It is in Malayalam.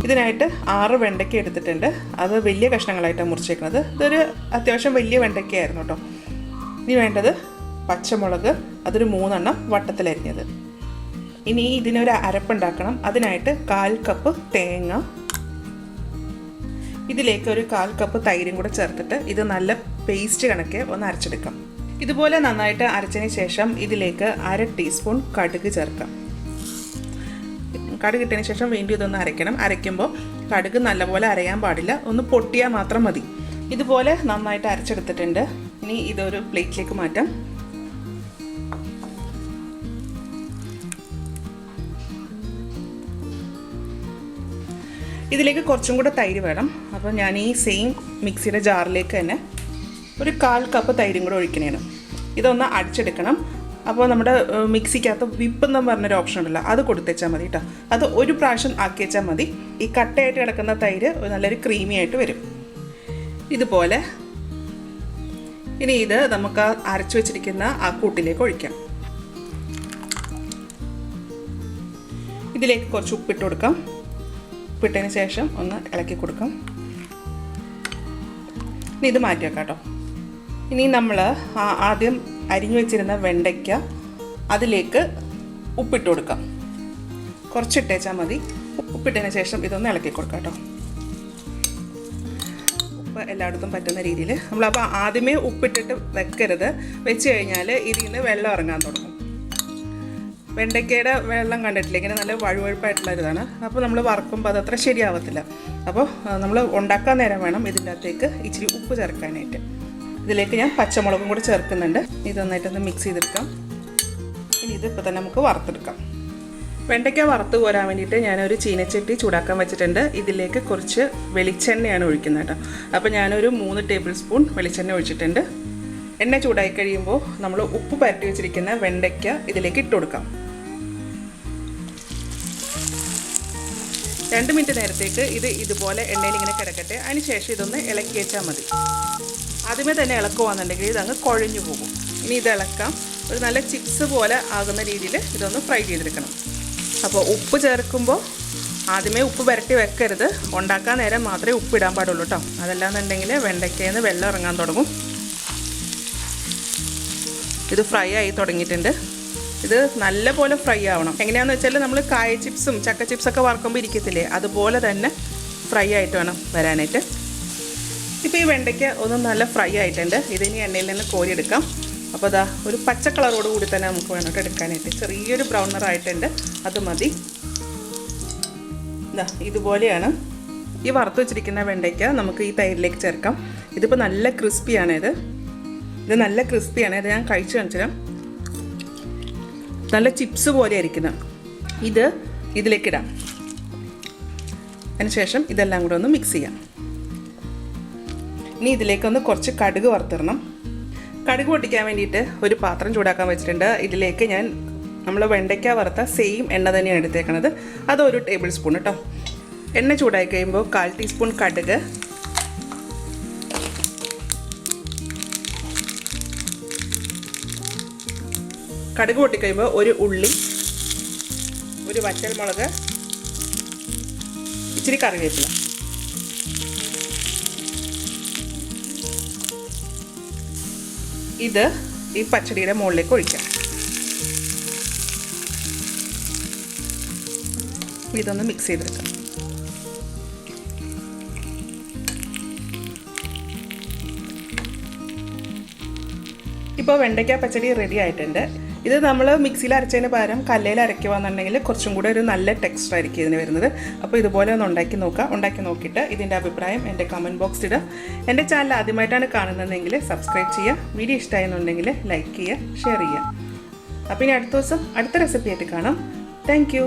ഇതിനായിട്ട് 6 വെണ്ടയ്ക്ക എടുത്തിട്ടുണ്ട്. അത് വലിയ കഷ്ണങ്ങളായിട്ടാണ് മുറിച്ചേക്കുന്നത്. ഇതൊരു അത്യാവശ്യം വലിയ വെണ്ടയ്ക്കയായിരുന്നു കേട്ടോ. ഇനി വേണ്ടത് പച്ചമുളക്, അതൊരു 3 എണ്ണം വട്ടത്തിലരിഞ്ഞത്. ഇനി ഇതിനൊരു അരപ്പുണ്ടാക്കണം. അതിനായിട്ട് 1/4 കപ്പ് തേങ്ങ, ഇതിലേക്ക് ഒരു 1/4 കപ്പ് തൈരും കൂടെ ചേർത്തിട്ട് ഇത് നല്ല പേസ്റ്റ് കണക്കെ ഒന്ന് അരച്ചെടുക്കാം. ഇതുപോലെ നന്നായിട്ട് അരച്ചതിന് ശേഷം ഇതിലേക്ക് 1/2 ടീസ്പൂൺ കടുക് ചേർക്കാം. കടുക് ഇട്ടതിന് ശേഷം വീണ്ടും ഇതൊന്ന് അരയ്ക്കണം. അരയ്ക്കുമ്പോൾ കടുക് നല്ലപോലെ അരയാൻ പാടില്ല, ഒന്ന് പൊട്ടിയാൽ മാത്രം മതി. ഇതുപോലെ നന്നായിട്ട് അരച്ചെടുത്തിട്ടുണ്ട്. ഇനി ഇതൊരു പ്ലേറ്റിലേക്ക് മാറ്റാം. ഇതിലേക്ക് കുറച്ചും കൂടെ തൈര് വേണം. അപ്പോൾ ഞാൻ ഈ സെയിം മിക്സിയുടെ ജാറിലേക്ക് തന്നെ ഒരു 1/4 കപ്പ് തൈരും കൂടെ ഒഴിക്കണേണ്. ഇതൊന്ന് അടിച്ചെടുക്കണം. അപ്പോൾ നമ്മുടെ മിക്സിക്കകത്ത് വിപ്പ് എന്ന് പറഞ്ഞൊരു ഓപ്ഷൻ ഉണ്ടല്ലോ, അത് കൊടുത്തേച്ചാൽ മതി കേട്ടോ. അത് ഒരു പ്രാവശ്യം ആക്കി വെച്ചാൽ മതി. ഈ കട്ടയായിട്ട് കിടക്കുന്ന തൈര് നല്ലൊരു ക്രീമി ആയിട്ട് വരും ഇതുപോലെ. ഇനി ഇത് നമുക്ക് അരച്ചു വെച്ചിരിക്കുന്ന ആ കൂട്ടിലേക്ക് ഒഴിക്കാം. ഇതിലേക്ക് കുറച്ച് ഉപ്പിട്ട് കൊടുക്കാം. ഉപ്പിട്ടതിന് ശേഷം ഒന്ന് ഇളക്കി കൊടുക്കാം. ഇനി ഇത് മാറ്റി വെക്കാം കേട്ടോ. ഇനി നമ്മൾ ആദ്യം അരിഞ്ഞു വെച്ചിരുന്ന വെണ്ടയ്ക്ക അതിലേക്ക് ഉപ്പിട്ട് കൊടുക്കാം. കുറച്ചിട്ടേച്ചാൽ മതി. ഉപ്പിട്ടതിന് ശേഷം ഇതൊന്ന് ഇളക്കി കൊടുക്കാം കേട്ടോ. ഉപ്പ് എല്ലായിടത്തും പറ്റുന്ന രീതിയിൽ നമ്മളപ്പോൾ ആദ്യമേ ഉപ്പിട്ടിട്ട് വെക്കരുത്. വെച്ച് കഴിഞ്ഞാൽ ഇതിൽ നിന്ന് വെള്ളം ഇറങ്ങാൻ തുടങ്ങും. വെണ്ടയ്ക്കയുടെ വെള്ളം കണ്ടിട്ടില്ല, ഇങ്ങനെ നല്ല വഴുവഴുപ്പായിട്ടുള്ള ഇതാണ്. അപ്പോൾ നമ്മൾ വറക്കുമ്പോൾ അതത്ര ശരിയാവത്തില്ല. അപ്പോൾ നമ്മൾ ഉണ്ടാക്കാൻ നേരം വേണം ഇതിൻ്റെ അകത്തേക്ക് ഇച്ചിരി ഉപ്പ് ചേർക്കാനായിട്ട്. ഇതിലേക്ക് ഞാൻ പച്ചമുളകും കൂടി ചേർക്കുന്നുണ്ട്. ഇത് നന്നായിട്ടൊന്ന് മിക്സ് ചെയ്തെടുക്കാം. ഇനി ഇതിപ്പോൾ തന്നെ നമുക്ക് വറുത്തെടുക്കാം. വെണ്ടയ്ക്ക വറുത്ത് കോരാൻ വേണ്ടിയിട്ട് ഞാനൊരു ചീനച്ചട്ടി ചൂടാക്കാൻ വെച്ചിട്ടുണ്ട്. ഇതിലേക്ക് കുറച്ച് വെളിച്ചെണ്ണയാണ് ഒഴിക്കുന്നത് കേട്ടോ. അപ്പോൾ ഞാനൊരു 3 ടേബിൾ സ്പൂൺ വെളിച്ചെണ്ണ ഒഴിച്ചിട്ടുണ്ട്. എണ്ണ ചൂടായി കഴിയുമ്പോൾ നമ്മൾ ഉപ്പ് പരട്ടി വെച്ചിരിക്കുന്ന വെണ്ടയ്ക്ക ഇതിലേക്ക് ഇട്ട് കൊടുക്കാം. 2 മിനിറ്റ് നേരത്തേക്ക് ഇത് ഇതുപോലെ എണ്ണയിൽ ഇങ്ങനെ കിടക്കട്ടെ. അതിന് ശേഷം ഇതൊന്ന് ഇളക്കി വെച്ചാൽ മതി. ആദ്യമേ തന്നെ ഇളക്കുവാന്നുണ്ടെങ്കിൽ ഇതങ്ങ് കുഴഞ്ഞു പോകും. ഇനി ഇത് ഇളക്കാം. ഒരു നല്ല ചിപ്സ് പോലെ ആകുന്ന രീതിയിൽ ഇതൊന്ന് ഫ്രൈ ചെയ്തെടുക്കണം. അപ്പോൾ ഉപ്പ് ചേർക്കുമ്പോൾ ആദ്യമേ ഉപ്പ് പുരട്ടി വെക്കരുത്. ഉണ്ടാക്കാൻ നേരം മാത്രമേ ഉപ്പ് ഇടാൻ പാടുള്ളൂ കേട്ടോ. അതല്ലാന്നുണ്ടെങ്കിൽ വെണ്ടയ്ക്കയിൽ നിന്ന് വെള്ളം ഇറങ്ങാൻ തുടങ്ങും. ഇത് ഫ്രൈ ആയി തുടങ്ങിയിട്ടുണ്ട്. ഇത് നല്ല പോലെ ഫ്രൈ ആവണം. എങ്ങനെയാണെന്ന് വെച്ചാൽ നമ്മൾ കായ ചിപ്സും ചക്ക ചിപ്സൊക്കെ വറക്കുമ്പോൾ ഇരിക്കത്തില്ലേ, അതുപോലെ തന്നെ ഫ്രൈ ആയിട്ട് വേണം വരാനായിട്ട്. ഇപ്പോൾ ഈ വെണ്ടയ്ക്ക ഒന്ന് നല്ല ഫ്രൈ ആയിട്ടുണ്ട്. ഇതിനി എണ്ണയിൽ നിന്ന് കോരിയെടുക്കാം. അപ്പോൾ അതാ ഒരു പച്ച കളറോട് കൂടി തന്നെ നമുക്ക് വേണോട്ട് എടുക്കാനായിട്ട്. ചെറിയൊരു ബ്രൗൺ നിറമായിട്ടുണ്ട്, അത് മതി. ഇതാ ഇതുപോലെയാണ്. ഈ വറുത്ത് വെച്ചിരിക്കുന്ന വെണ്ടയ്ക്ക നമുക്ക് ഈ തൈരിലേക്ക് ചേർക്കാം. ഇതിപ്പോൾ നല്ല ക്രിസ്പിയാണ്. ഇത് നല്ല ക്രിസ്പിയാണ്. ഇത് ഞാൻ കഴിച്ചു കാണിച്ചുതരാം. നല്ല ചിപ്സ് പോലെ ആയിരിക്കുന്നത്. ഇത് ഇതിലേക്കിടാം. അതിനുശേഷം ഇതെല്ലാം കൂടെ ഒന്ന് മിക്സ് ചെയ്യാം. ഇനി ഇതിലേക്കൊന്ന് കുറച്ച് കടുക് വറുത്തിടണം. കടുക് പൊട്ടിക്കാൻ വേണ്ടിയിട്ട് ഒരു പാത്രം ചൂടാക്കാൻ വെച്ചിട്ടുണ്ട്. ഇതിലേക്ക് ഞാൻ നമ്മൾ വെണ്ടയ്ക്ക വറുത്ത സെയിം എണ്ണ തന്നെയാണ് എടുത്തേക്കണത്. അത് 1 ടേബിൾ സ്പൂൺ കേട്ടോ. എണ്ണ ചൂടായി കഴിയുമ്പോൾ 1/4 ടീസ്പൂൺ കടുക്, കടുക് പൊട്ടിക്കഴിയുമ്പോൾ ഒരു ഉള്ളി, ഒരു വറ്റൽമുളക്, ഇച്ചിരി കറിവേപ്പില. ഇത് ഈ പച്ചടിയുടെ മുകളിലേക്ക് ഒഴിക്കാം. ഇതൊന്ന് മിക്സ് ചെയ്തെടുക്കാം. ഇപ്പോൾ വെണ്ടയ്ക്ക പച്ചടി റെഡി ആയിട്ടുണ്ട്. ഇത് നമ്മൾ മിക്സിയിൽ അരച്ചതിന് പകരം കല്ലയിൽ അരയ്ക്കുകയെന്നുണ്ടെങ്കിൽ കുറച്ചും കൂടെ ഒരു നല്ല ടെക്സ്ചർ ആയിരിക്കും ഇതിന് വരുന്നത്. അപ്പോൾ ഇതുപോലെ ഒന്ന് ഉണ്ടാക്കി നോക്കുക. ഉണ്ടാക്കി നോക്കിയിട്ട് ഇതിൻ്റെ അഭിപ്രായം എൻ്റെ കമൻറ്റ് ബോക്സിൽ ഇടുക. എൻ്റെ ചാനൽ ആദ്യമായിട്ടാണ് കാണുന്നതെങ്കിൽ സബ്സ്ക്രൈബ് ചെയ്യുക. വീഡിയോ ഇഷ്ടമായെന്നുണ്ടെങ്കിൽ ലൈക്ക് ചെയ്യുക, ഷെയർ ചെയ്യുക. അപ്പോൾ ഇനി അടുത്ത ദിവസം അടുത്ത റെസിപ്പി ആയിട്ട് കാണാം. Thank you.